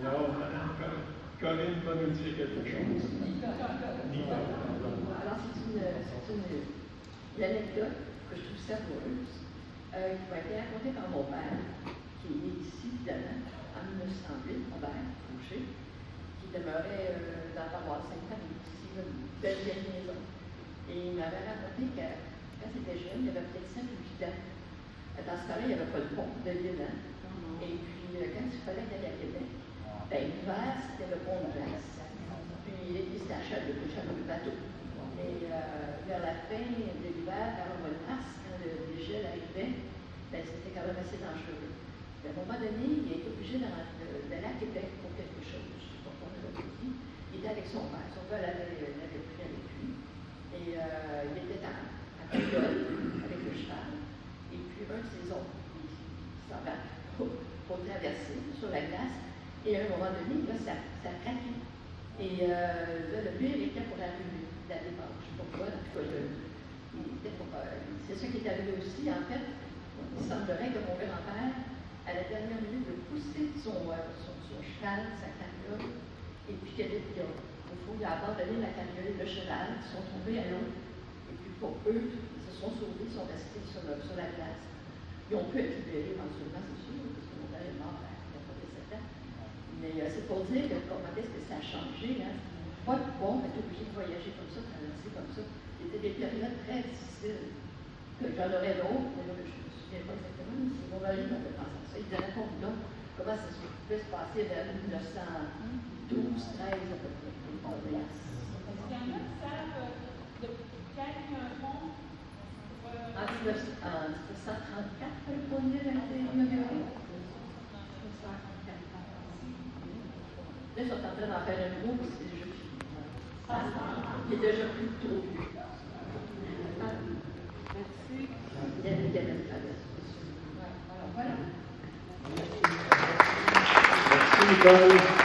Alors, Mme Corinne va nous dire quelque chose. Alors, c'est une anecdote que je trouve savoureuse, qui m'a été racontée par mon père, qui est ici, évidemment, en 1908, Robert Fauché, qui demeurait dans la paroisse Sainte-Marie, ici, une belle vieille maison. Et il m'avait raconté que quand il était jeune, il avait peut-être 5 ou 8 ans. Dans ce temps-là, il n'y avait pas de pont de l'île. Et puis, quand il fallait aller à Québec, l'hiver, c'était le pont de glace. Puis, l'été, c'était à Château, le bateau. Et vers la fin de l'hiver, vers le mois de mars, quand le gel arrivait, c'était quand même assez dangereux. À un moment donné, il a été obligé d'aller à Québec pour quelque chose. Je ne sais pas quoi on avait dit. Il était avec son père. Son père l'avait pris avec lui. Et il était à Puyol avec le cheval. Et puis, un de ses oncles, il s'en va pour traverser sur la glace. Et à un moment donné, là, ça craquait. Et là, le pire était pour la rue de la Dépense. Je ne sais pas pourquoi, en tout cas, c'est ça qui est arrivé aussi. En fait, il semblerait que mon grand-père, à la dernière minute, de pousser son cheval, sa carriole, et puis au fond, il a abandonné la carriole et le cheval, ils sont tombés à l'eau. Et puis pour eux, ils se sont sauvés, ils sont restés sur la glace. Ils ont pu être libérés éventuellement, c'est sûr, parce que mon père est mort il y a pas de 7 ans. Mais c'est pour dire que comment est-ce que ça a changé, hein? Pas de pont, mais t'es obligé de voyager comme ça, traverser comme ça. C'était des périodes très difficiles. J'en aurais d'autres, mais là, je ne me souviens pas exactement, mais c'est mon mari qui m'avait pensé à ça. Il disait, raconte-donc comment ça pouvait se passer vers 1912, 13 à peu près. Est-ce qu'il y en a qui savent de quand il y a un pont? En 1934, le pont de l'île a été inauguré. Là, ils sont en train d'en faire un nouveau, parce que c'est déjà fini. Il est déjà plus tôt. Merci. Il y avait une traversée. Alors, voilà. Merci, Nicole.